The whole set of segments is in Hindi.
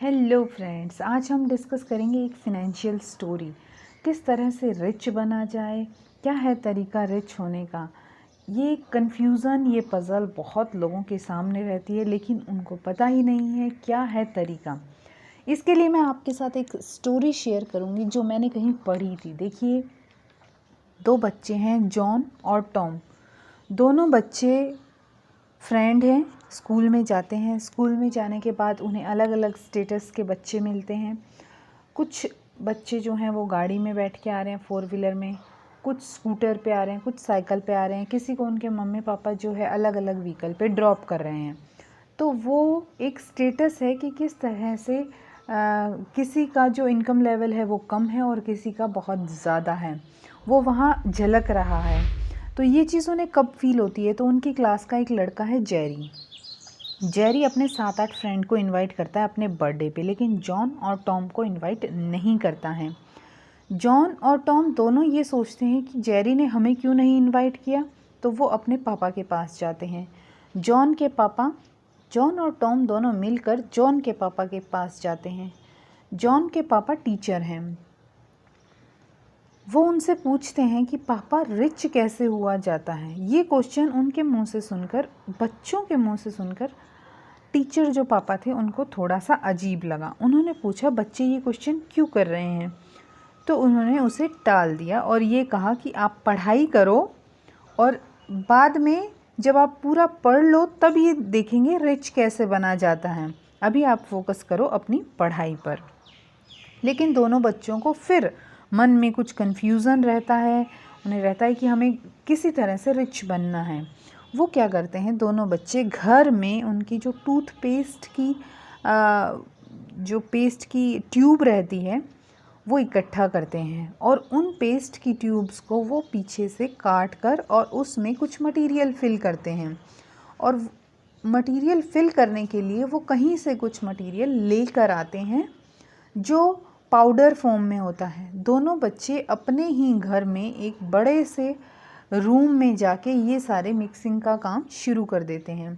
हेलो फ्रेंड्स, आज हम डिस्कस करेंगे एक फिनेंशियल स्टोरी। किस तरह से रिच बना जाए, क्या है तरीका रिच होने का। ये कन्फ्यूज़न, ये पज़ल बहुत लोगों के सामने रहती है, लेकिन उनको पता ही नहीं है क्या है तरीका। इसके लिए मैं आपके साथ एक स्टोरी शेयर करूँगी जो मैंने कहीं पढ़ी थी। देखिए, दो बच्चे हैं, जॉन और टॉम। दोनों बच्चे फ्रेंड हैं, स्कूल में जाते हैं। स्कूल में जाने के बाद उन्हें अलग अलग स्टेटस के बच्चे मिलते हैं। कुछ बच्चे जो हैं वो गाड़ी में बैठ के आ रहे हैं, 4 व्हीलर में, कुछ स्कूटर पे आ रहे हैं, कुछ साइकिल पे आ रहे हैं, किसी को उनके मम्मी पापा जो है अलग अलग व्हीकल पे ड्रॉप कर रहे हैं। तो वो एक स्टेटस है कि किस तरह से किसी का जो इनकम लेवल है वो कम है और किसी का बहुत ज़्यादा है, वो वहाँ झलक रहा है। तो ये चीज़ उन्हें कब फील होती है, तो उनकी क्लास का एक लड़का है जेरी। जेरी अपने 7-8 फ्रेंड को इनवाइट करता है अपने बर्थडे पे, लेकिन जॉन और टॉम को इनवाइट नहीं करता है। जॉन और टॉम दोनों ये सोचते हैं कि जेरी ने हमें क्यों नहीं इनवाइट किया, तो वो अपने पापा के पास जाते हैं। जॉन और टॉम दोनों मिलकर जॉन के पापा के पास जाते हैं। जॉन के पापा टीचर हैं। वो उनसे पूछते हैं कि पापा, रिच कैसे हुआ जाता है। ये क्वेश्चन उनके मुंह से सुनकर, बच्चों के मुंह से सुनकर, टीचर जो पापा थे उनको थोड़ा सा अजीब लगा। उन्होंने पूछा, बच्चे ये क्वेश्चन क्यों कर रहे हैं। तो उन्होंने उसे टाल दिया और ये कहा कि आप पढ़ाई करो और बाद में जब आप पूरा पढ़ लो तब ये देखेंगे रिच कैसे बना जाता है। अभी आप फोकस करो अपनी पढ़ाई पर। लेकिन दोनों बच्चों को फिर मन में कुछ कन्फ्यूज़न रहता है। उन्हें रहता है कि हमें किसी तरह से रिच बनना है। वो क्या करते हैं, दोनों बच्चे घर में उनकी जो टूथपेस्ट की जो पेस्ट की ट्यूब रहती है वो इकट्ठा करते हैं और उन पेस्ट की ट्यूब्स को वो पीछे से काट कर और उसमें कुछ मटेरियल फिल करते हैं। और मटेरियल फिल करने के लिए वो कहीं से कुछ मटेरियल लेकर आते हैं जो पाउडर फॉर्म में होता है। दोनों बच्चे अपने ही घर में एक बड़े से रूम में जाके ये सारे मिक्सिंग का काम शुरू कर देते हैं।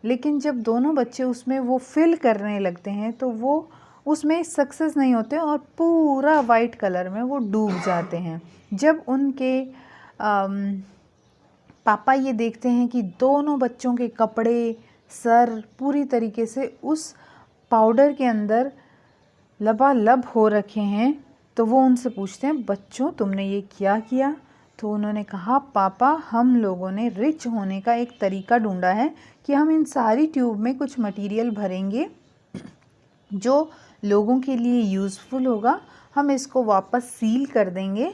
लेकिन जब दोनों बच्चे उसमें वो फिल करने लगते हैं तो वो उसमें सक्सेस नहीं होते और पूरा वाइट कलर में वो डूब जाते हैं। जब उनके पापा ये देखते हैं कि दोनों बच्चों के कपड़े, सर पूरी तरीके से उस पाउडर के अंदर लबालब हो रखे हैं, तो वो उनसे पूछते हैं, बच्चों तुमने ये क्या किया। तो उन्होंने कहा, पापा हम लोगों ने रिच होने का एक तरीका ढूंढा है कि हम इन सारी ट्यूब में कुछ मटेरियल भरेंगे जो लोगों के लिए यूज़फुल होगा। हम इसको वापस सील कर देंगे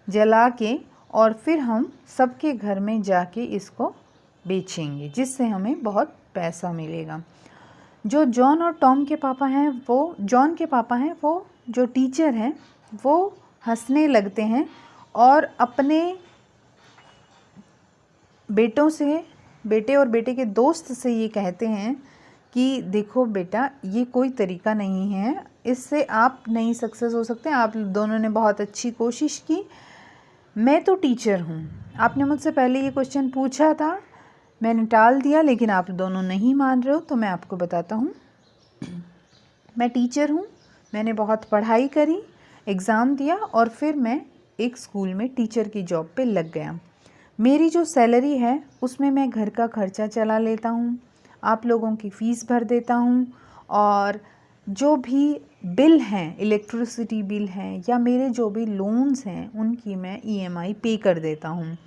जला के और फिर हम सबके घर में जाके इसको बेचेंगे जिससे हमें बहुत पैसा मिलेगा। जो जॉन और टॉम के पापा हैं, वो जॉन के पापा हैं, वो जो टीचर हैं, वो हंसने लगते हैं और अपने बेटे और बेटे के दोस्त से ये कहते हैं कि देखो बेटा, ये कोई तरीका नहीं है, इससे आप नहीं सक्सेस हो सकते। आप दोनों ने बहुत अच्छी कोशिश की, मैं तो टीचर हूँ, आपने मुझसे पहले ये क्वेश्चन पूछा था, मैंने टाल दिया, लेकिन आप दोनों नहीं मान रहे हो, तो मैं आपको बताता हूँ। मैं टीचर हूँ, मैंने बहुत पढ़ाई करी, एग्ज़ाम दिया और फिर मैं एक स्कूल में टीचर की जॉब पे लग गया। मेरी जो सैलरी है उसमें मैं घर का खर्चा चला लेता हूँ, आप लोगों की फ़ीस भर देता हूँ और जो भी बिल हैं, इलेक्ट्रिसिटी बिल हैं या मेरे जो भी लोन्स हैं उनकी मैं EMI पे कर देता हूँ।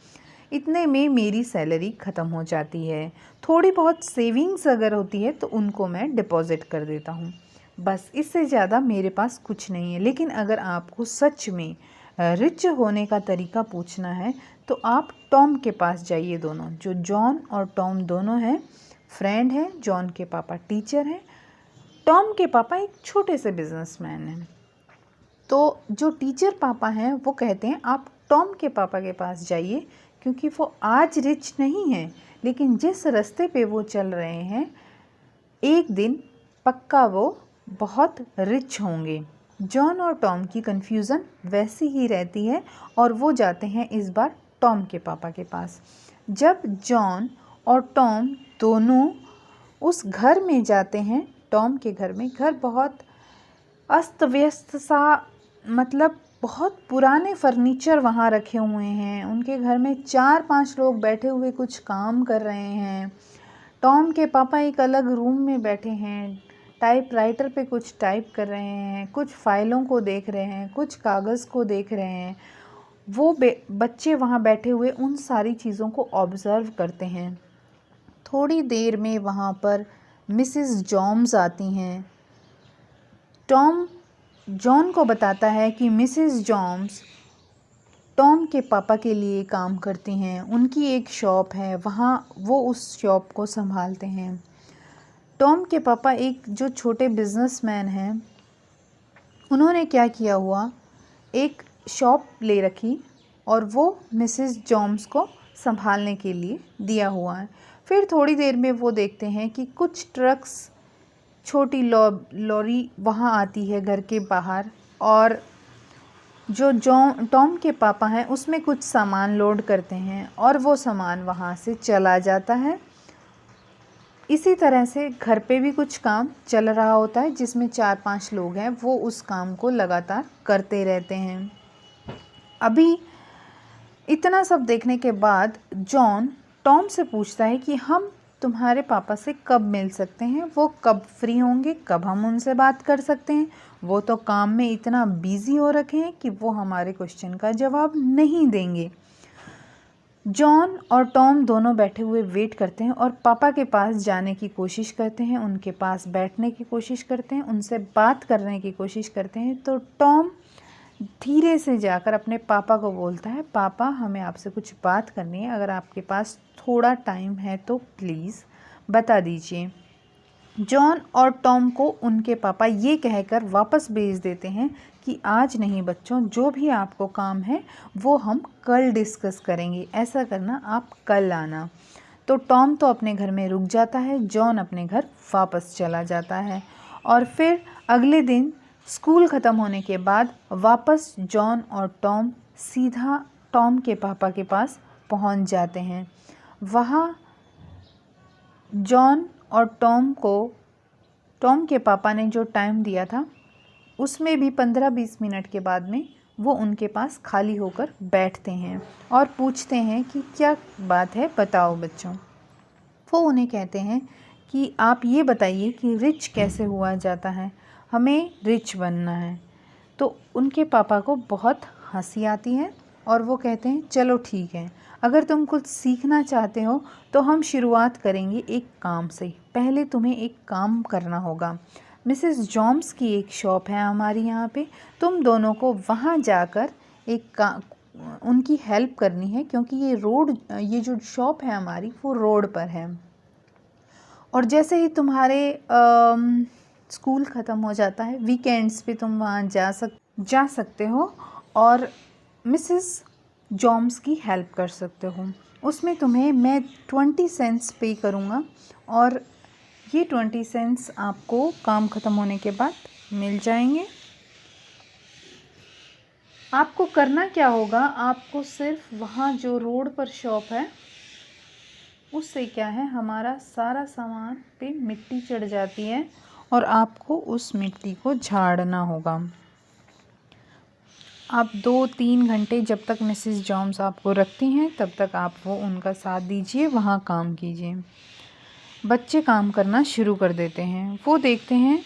इतने में मेरी सैलरी ख़त्म हो जाती है। थोड़ी बहुत सेविंग्स अगर होती है तो उनको मैं डिपॉज़िट कर देता हूँ, बस इससे ज़्यादा मेरे पास कुछ नहीं है। लेकिन अगर आपको सच में रिच होने का तरीका पूछना है तो आप टॉम के पास जाइए। दोनों जो जॉन और टॉम दोनों हैं, फ्रेंड हैं। जॉन के पापा टीचर हैं, टॉम के पापा एक छोटे से बिजनेसमैन हैं। तो जो टीचर पापा हैं वो कहते हैं आप टॉम के पापा के पास जाइए, क्योंकि वो आज रिच नहीं हैं, लेकिन जिस रास्ते पे वो चल रहे हैं एक दिन पक्का वो बहुत रिच होंगे। जॉन और टॉम की कन्फ्यूज़न वैसी ही रहती है और वो जाते हैं इस बार टॉम के पापा के पास। जब जॉन और टॉम दोनों उस घर में जाते हैं, टॉम के घर में, घर बहुत अस्त व्यस्त सा, मतलब बहुत पुराने फर्नीचर वहाँ रखे हुए हैं। उनके घर में 4-5 लोग बैठे हुए कुछ काम कर रहे हैं। टॉम के पापा एक अलग रूम में बैठे हैं, टाइपराइटर पे कुछ टाइप कर रहे हैं, कुछ फाइलों को देख रहे हैं, कुछ कागज़ को देख रहे हैं। वो बच्चे वहाँ बैठे हुए उन सारी चीज़ों को ऑब्ज़र्व करते हैं। थोड़ी देर में वहाँ पर मिसेस जॉन्स आती हैं। टॉम जॉन को बताता है कि मिसेस जॉन्स टॉम के पापा के लिए काम करती हैं। उनकी एक शॉप है, वहाँ वो उस शॉप को संभालते हैं। टॉम के पापा एक जो छोटे बिजनेसमैन हैं, उन्होंने क्या किया हुआ, एक शॉप ले रखी और वो मिसेस जॉन्स को संभालने के लिए दिया हुआ है। फिर थोड़ी देर में वो देखते हैं कि कुछ ट्रक्स, छोटी लॉरी वहाँ आती है घर के बाहर, और जो टॉम के पापा हैं उसमें कुछ सामान लोड करते हैं और वो सामान वहाँ से चला जाता है। इसी तरह से घर पे भी कुछ काम चल रहा होता है जिसमें 4-5 लोग हैं, वो उस काम को लगातार करते रहते हैं। अभी इतना सब देखने के बाद जॉन टॉम से पूछता है कि हम तुम्हारे पापा से कब मिल सकते हैं, वो कब फ्री होंगे, कब हम उनसे बात कर सकते हैं। वो तो काम में इतना बिजी हो रखे हैं कि वो हमारे क्वेश्चन का जवाब नहीं देंगे। जॉन और टॉम दोनों बैठे हुए वेट करते हैं और पापा के पास जाने की कोशिश करते हैं, उनके पास बैठने की कोशिश करते हैं, उनसे बात करने की कोशिश करते हैं। तो टॉम धीरे से जाकर अपने पापा को बोलता है, पापा हमें आपसे कुछ बात करनी है, अगर आपके पास थोड़ा टाइम है तो प्लीज़ बता दीजिए। जॉन और टॉम को उनके पापा ये कहकर वापस भेज देते हैं कि आज नहीं बच्चों, जो भी आपको काम है वो हम कल डिस्कस करेंगे, ऐसा करना आप कल आना। तो टॉम तो अपने घर में रुक जाता है, जॉन अपने घर वापस चला जाता है। और फिर अगले दिन स्कूल ख़त्म होने के बाद वापस जॉन और टॉम सीधा टॉम के पापा के पास पहुंच जाते हैं। वहाँ जॉन और टॉम को टॉम के पापा ने जो टाइम दिया था उसमें भी 15-20 मिनट के बाद में वो उनके पास खाली होकर बैठते हैं और पूछते हैं कि क्या बात है, बताओ बच्चों। वो उन्हें कहते हैं कि आप ये बताइए कि रिच कैसे हुआ जाता है, हमें रिच बनना है। तो उनके पापा को बहुत हंसी आती है और वो कहते हैं चलो ठीक है, अगर तुम कुछ सीखना चाहते हो तो हम शुरुआत करेंगे एक काम से। पहले तुम्हें एक काम करना होगा। मिसेस जॉन्स की एक शॉप है हमारी यहाँ पे, तुम दोनों को वहाँ जाकर उनकी हेल्प करनी है, क्योंकि ये जो शॉप है हमारी वो रोड पर है। और जैसे ही तुम्हारे स्कूल ख़त्म हो जाता है, वीकेंड्स पे तुम वहाँ जा सकते हो और मिसेस जॉन्स की हेल्प कर सकते हो। उसमें तुम्हें मैं 20 सेंट्स पे करूँगा और ये 20 सेंट्स आपको काम ख़त्म होने के बाद मिल जाएंगे। आपको करना क्या होगा, आपको सिर्फ वहाँ जो रोड पर शॉप है उससे क्या है, हमारा सारा सामान पे मिट्टी चढ़ जाती है और आपको उस मिट्टी को झाड़ना होगा। आप 2-3 घंटे जब तक मिसेस जॉन्स आपको रखती हैं तब तक आप वो उनका साथ दीजिए, वहाँ काम कीजिए। बच्चे काम करना शुरू कर देते हैं। वो देखते हैं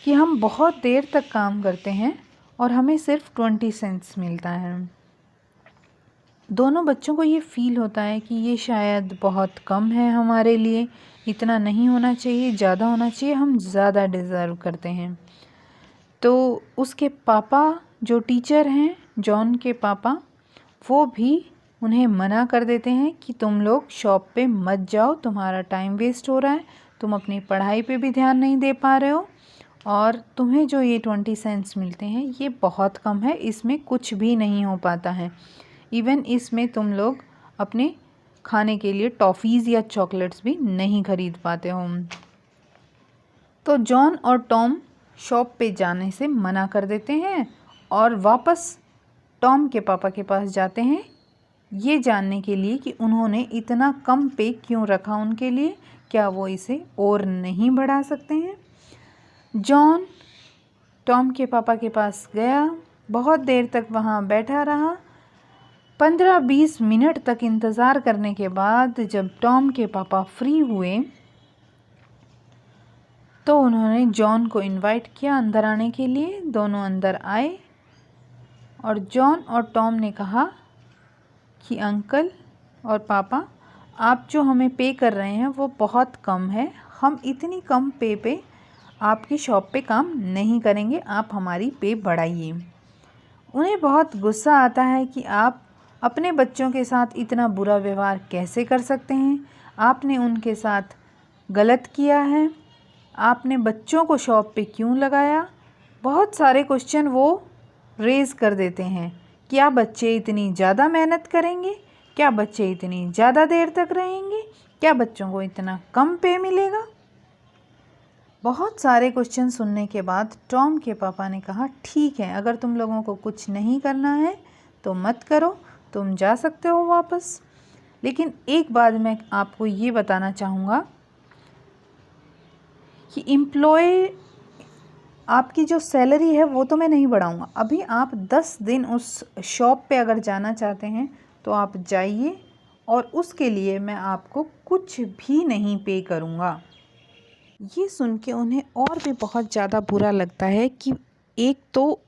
कि हम बहुत देर तक काम करते हैं और हमें सिर्फ 20 सेंट्स मिलता है। दोनों बच्चों को ये फ़ील होता है कि ये शायद बहुत कम है हमारे लिए, इतना नहीं होना चाहिए, ज़्यादा होना चाहिए, हम ज़्यादा डिज़र्व करते हैं। तो उसके पापा जो टीचर हैं, जॉन के पापा, वो भी उन्हें मना कर देते हैं कि तुम लोग शॉप पे मत जाओ, तुम्हारा टाइम वेस्ट हो रहा है, तुम अपनी पढ़ाई पे भी ध्यान नहीं दे पा रहे हो और तुम्हें जो ये 20 सेंट्स मिलते हैं ये बहुत कम है, इसमें कुछ भी नहीं हो पाता है। इवन इसमें तुम लोग अपने खाने के लिए टॉफ़ीज़ या चॉकलेट्स भी नहीं खरीद पाते हो। तो जॉन और टॉम शॉप पे जाने से मना कर देते हैं और वापस टॉम के पापा के पास जाते हैं, ये जानने के लिए कि उन्होंने इतना कम पे क्यों रखा उनके लिए, क्या वो इसे और नहीं बढ़ा सकते हैं। जॉन टॉम के पापा के पास गया, बहुत देर तक वहाँ बैठा रहा। 15-20 मिनट तक इंतज़ार करने के बाद जब टॉम के पापा फ्री हुए तो उन्होंने जॉन को इनवाइट किया अंदर आने के लिए। दोनों अंदर आए और जॉन और टॉम ने कहा कि अंकल और पापा, आप जो हमें पे कर रहे हैं वो बहुत कम है। हम इतनी कम पे पे आपकी शॉप पे काम नहीं करेंगे, आप हमारी पे बढ़ाइए। उन्हें बहुत गुस्सा आता है कि आप अपने बच्चों के साथ इतना बुरा व्यवहार कैसे कर सकते हैं। आपने उनके साथ गलत किया है। आपने बच्चों को शॉप पे क्यों लगाया। बहुत सारे क्वेश्चन वो रेज़ कर देते हैं। क्या बच्चे इतनी ज़्यादा मेहनत करेंगे? क्या बच्चे इतनी ज़्यादा देर तक रहेंगे? क्या बच्चों को इतना कम पे मिलेगा? बहुत सारे क्वेश्चन सुनने के बाद टॉम के पापा ने कहा, ठीक है, अगर तुम लोगों को कुछ नहीं करना है तो मत करो, तुम जा सकते हो वापस। लेकिन एक बात मैं आपको ये बताना चाहूँगा कि एम्प्लॉय आपकी जो सैलरी है वो तो मैं नहीं बढ़ाऊँगा। अभी आप 10 दिन उस शॉप पे अगर जाना चाहते हैं तो आप जाइए, और उसके लिए मैं आपको कुछ भी नहीं पे करूँगा। ये सुन के उन्हें और भी बहुत ज़्यादा बुरा लगता है कि एक तो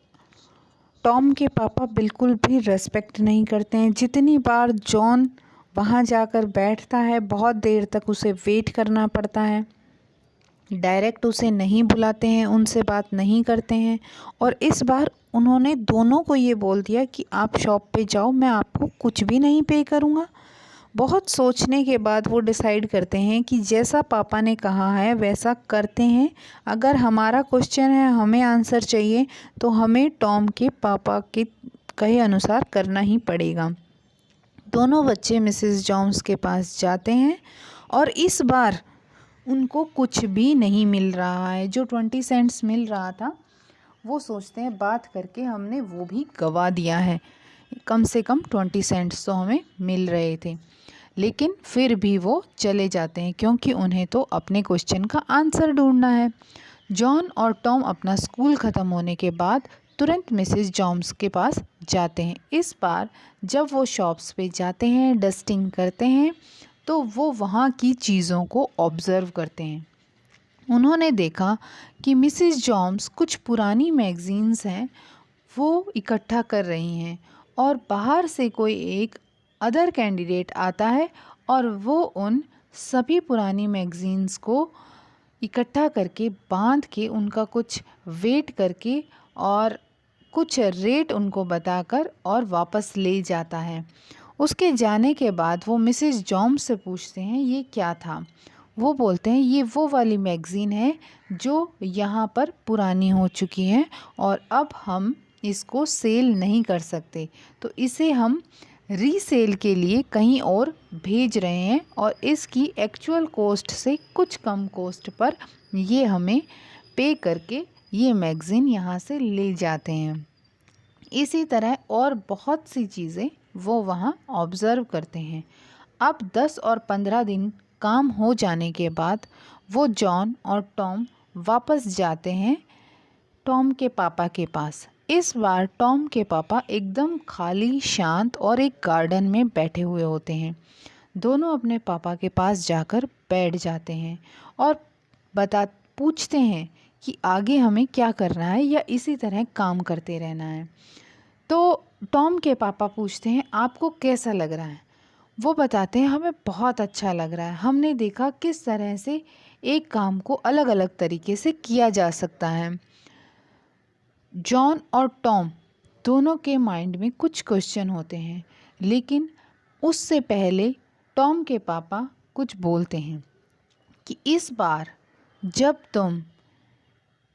टॉम के पापा बिल्कुल भी रेस्पेक्ट नहीं करते हैं। जितनी बार जॉन वहाँ जाकर बैठता है, बहुत देर तक उसे वेट करना पड़ता है। डायरेक्ट उसे नहीं बुलाते हैं, उनसे बात नहीं करते हैं। और इस बार उन्होंने दोनों को ये बोल दिया कि आप शॉप पे जाओ, मैं आपको कुछ भी नहीं पे करूँगा। बहुत सोचने के बाद वो डिसाइड करते हैं कि जैसा पापा ने कहा है वैसा करते हैं। अगर हमारा क्वेश्चन है, हमें आंसर चाहिए, तो हमें टॉम के पापा के कहे अनुसार करना ही पड़ेगा। दोनों बच्चे मिसेस जॉन्स के पास जाते हैं और इस बार उनको कुछ भी नहीं मिल रहा है। जो 20 सेंट्स मिल रहा था वो सोचते हैं बात करके हमने वो भी गवा दिया है। कम से कम 20 सेंट्स तो हमें मिल रहे थे, लेकिन फिर भी वो चले जाते हैं क्योंकि उन्हें तो अपने क्वेश्चन का आंसर ढूंढना है। जॉन और टॉम अपना स्कूल ख़त्म होने के बाद तुरंत मिसेस जॉन्स के पास जाते हैं। इस बार जब वो शॉप्स पे जाते हैं, डस्टिंग करते हैं, तो वो वहाँ की चीज़ों को ऑब्ज़र्व करते हैं। उन्होंने देखा कि मिसेस जॉन्स कुछ पुरानी मैगज़ीन्स हैं वो इकट्ठा कर रही हैं, और बाहर से कोई एक अदर कैंडिडेट आता है और वो उन सभी पुरानी मैगज़ीन्स को इकट्ठा करके बांध के उनका कुछ वेट करके और कुछ रेट उनको बताकर और वापस ले जाता है। उसके जाने के बाद वो मिसेस जॉन्स से पूछते हैं ये क्या था। वो बोलते हैं ये वो वाली मैगज़ीन है जो यहाँ पर पुरानी हो चुकी है और अब हम इसको सेल नहीं कर सकते, तो इसे हम रीसेल के लिए कहीं और भेज रहे हैं और इसकी एक्चुअल कॉस्ट से कुछ कम कॉस्ट पर ये हमें पे करके ये मैगज़ीन यहाँ से ले जाते हैं। इसी तरह और बहुत सी चीज़ें वो वहाँ ऑब्ज़र्व करते हैं। अब 10 और 15 दिन काम हो जाने के बाद वो जॉन और टॉम वापस जाते हैं टॉम के पापा के पास। इस बार टॉम के पापा एकदम खाली, शांत और एक गार्डन में बैठे हुए होते हैं। दोनों अपने पापा के पास जाकर बैठ जाते हैं और पूछते हैं कि आगे हमें क्या करना है या इसी तरह काम करते रहना है। तो टॉम के पापा पूछते हैं आपको कैसा लग रहा है। वो बताते हैं हमें बहुत अच्छा लग रहा है। हमने देखा किस तरह से एक काम को अलग अलग तरीके से किया जा सकता है। जॉन और टॉम दोनों के माइंड में कुछ क्वेश्चन होते हैं, लेकिन उससे पहले टॉम के पापा कुछ बोलते हैं कि इस बार जब तुम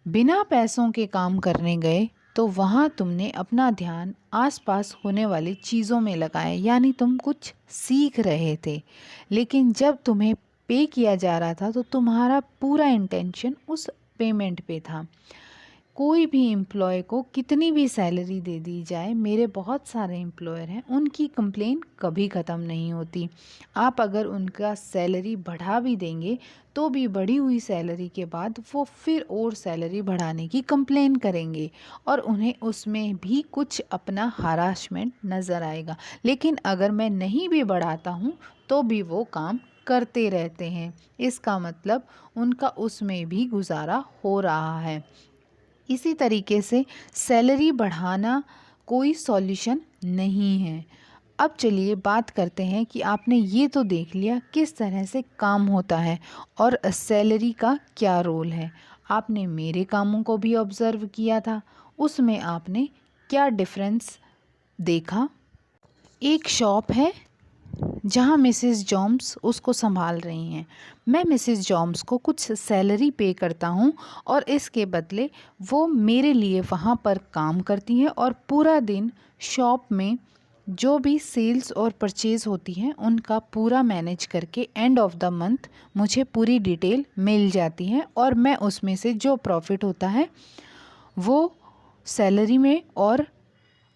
बिना पैसों के काम करने गए तो वहाँ तुमने अपना ध्यान आसपास होने वाली चीज़ों में लगाया, यानी तुम कुछ सीख रहे थे। लेकिन जब तुम्हें पे किया जा रहा था तो तुम्हारा पूरा इंटेंशन उस पेमेंट पे था। कोई भी एम्प्लॉय को कितनी भी सैलरी दे दी जाए, मेरे बहुत सारे एम्प्लॉयर हैं, उनकी कंप्लेन कभी ख़त्म नहीं होती। आप अगर उनका सैलरी बढ़ा भी देंगे तो भी बढ़ी हुई सैलरी के बाद वो फिर और सैलरी बढ़ाने की कंप्लेन करेंगे और उन्हें उसमें भी कुछ अपना हरासमेंट नज़र आएगा। लेकिन अगर मैं नहीं भी बढ़ाता हूँ तो भी वो काम करते रहते हैं। इसका मतलब उनका उसमें भी गुजारा हो रहा है। इसी तरीके से सैलरी बढ़ाना कोई सॉल्यूशन नहीं है। अब चलिए बात करते हैं कि आपने ये तो देख लिया किस तरह से काम होता है और सैलरी का क्या रोल है। आपने मेरे कामों को भी ऑब्ज़र्व किया था, उसमें आपने क्या डिफरेंस देखा। एक शॉप है जहाँ मिसेस जॉम्स उसको संभाल रही हैं। मैं मिसेस जॉम्स को कुछ सैलरी पे करता हूँ और इसके बदले वो मेरे लिए वहाँ पर काम करती हैं और पूरा दिन शॉप में जो भी सेल्स और परचेज़ होती हैं उनका पूरा मैनेज करके एंड ऑफ द मंथ मुझे पूरी डिटेल मिल जाती है और मैं उसमें से जो प्रॉफिट होता है वो सैलरी में और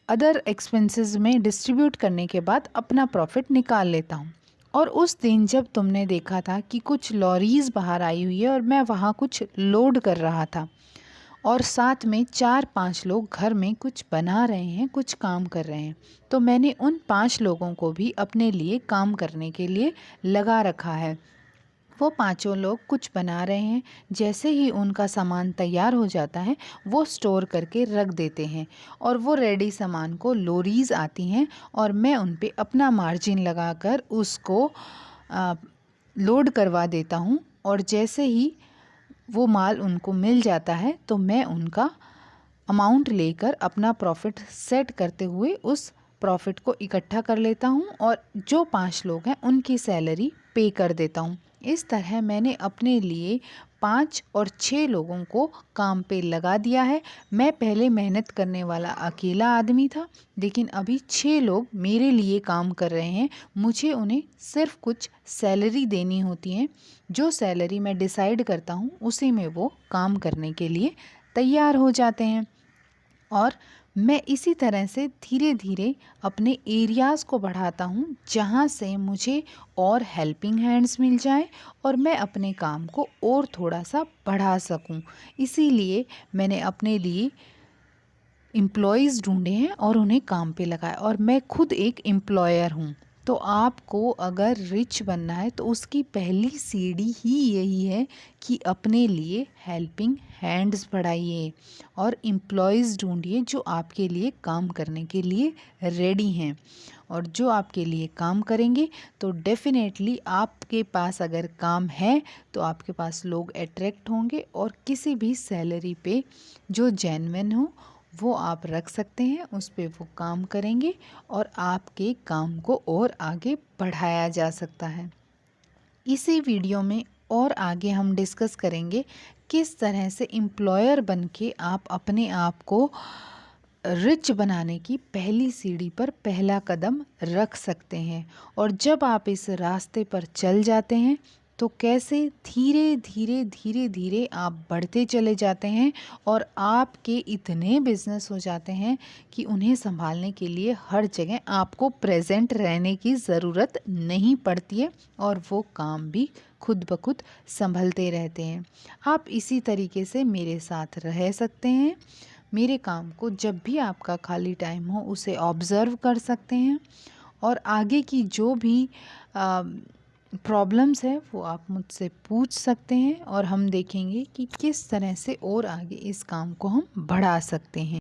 अदर एक्सपेंसेस में डिस्ट्रीब्यूट करने के बाद अपना प्रॉफिट निकाल लेता हूँ। और उस दिन जब तुमने देखा था कि कुछ लॉरीज़ बाहर आई हुई है और मैं वहाँ कुछ लोड कर रहा था और साथ में 4-5 लोग घर में कुछ बना रहे हैं, कुछ काम कर रहे हैं, तो मैंने उन 5 लोगों को भी अपने लिए काम करने के लिए लगा रखा है। वो पांचों लोग कुछ बना रहे हैं। जैसे ही उनका सामान तैयार हो जाता है वो स्टोर करके रख देते हैं और वो रेडी सामान को लॉरीज़ आती हैं और मैं उन पे अपना मार्जिन लगाकर उसको लोड करवा देता हूँ। और जैसे ही वो माल उनको मिल जाता है तो मैं उनका अमाउंट लेकर अपना प्रॉफिट सेट करते हुए उस प्रॉफिट को इकट्ठा कर लेता हूँ और जो 5 लोग हैं उनकी सैलरी पे कर देता हूँ। इस तरह मैंने अपने लिए 5 और 6 लोगों को काम पे लगा दिया है। मैं पहले मेहनत करने वाला अकेला आदमी था, लेकिन अभी 6 लोग मेरे लिए काम कर रहे हैं। मुझे उन्हें सिर्फ कुछ सैलरी देनी होती है। जो सैलरी मैं डिसाइड करता हूँ उसी में वो काम करने के लिए तैयार हो जाते हैं। और मैं इसी तरह से धीरे धीरे अपने एरियाज़ को बढ़ाता हूँ जहाँ से मुझे और हेल्पिंग हैंड्स मिल जाएं और मैं अपने काम को और थोड़ा सा बढ़ा सकूँ। इसीलिए मैंने अपने लिए एम्प्लॉयज़ ढूंढे हैं और उन्हें काम पे लगाया और मैं खुद एक एम्प्लॉयर हूँ। तो आपको अगर रिच बनना है तो उसकी पहली सीढ़ी ही यही है कि अपने लिए हेल्पिंग हैंड्स बढ़ाइए और एम्प्लॉयज़ ढूंढिए जो आपके लिए काम करने के लिए रेडी हैं। और जो आपके लिए काम करेंगे तो डेफ़िनेटली आपके पास अगर काम है तो आपके पास लोग अट्रैक्ट होंगे और किसी भी सैलरी पे जो जेन्युइन हो वो आप रख सकते हैं, उस पे वो काम करेंगे और आपके काम को और आगे बढ़ाया जा सकता है। इसी वीडियो में और आगे हम डिस्कस करेंगे किस तरह से एम्प्लॉयर बन के आप अपने आप को रिच बनाने की पहली सीढ़ी पर पहला कदम रख सकते हैं। और जब आप इस रास्ते पर चल जाते हैं तो कैसे धीरे धीरे धीरे धीरे आप बढ़ते चले जाते हैं और आपके इतने बिजनेस हो जाते हैं कि उन्हें संभालने के लिए हर जगह आपको प्रेजेंट रहने की ज़रूरत नहीं पड़ती है और वो काम भी खुद ब खुद संभलते रहते हैं। आप इसी तरीके से मेरे साथ रह सकते हैं। मेरे काम को जब भी आपका खाली टाइम हो उसे ऑब्ज़र्व कर सकते हैं और आगे की जो भी प्रॉब्लम्स है वो आप मुझसे पूछ सकते हैं और हम देखेंगे कि किस तरह से और आगे इस काम को हम बढ़ा सकते हैं।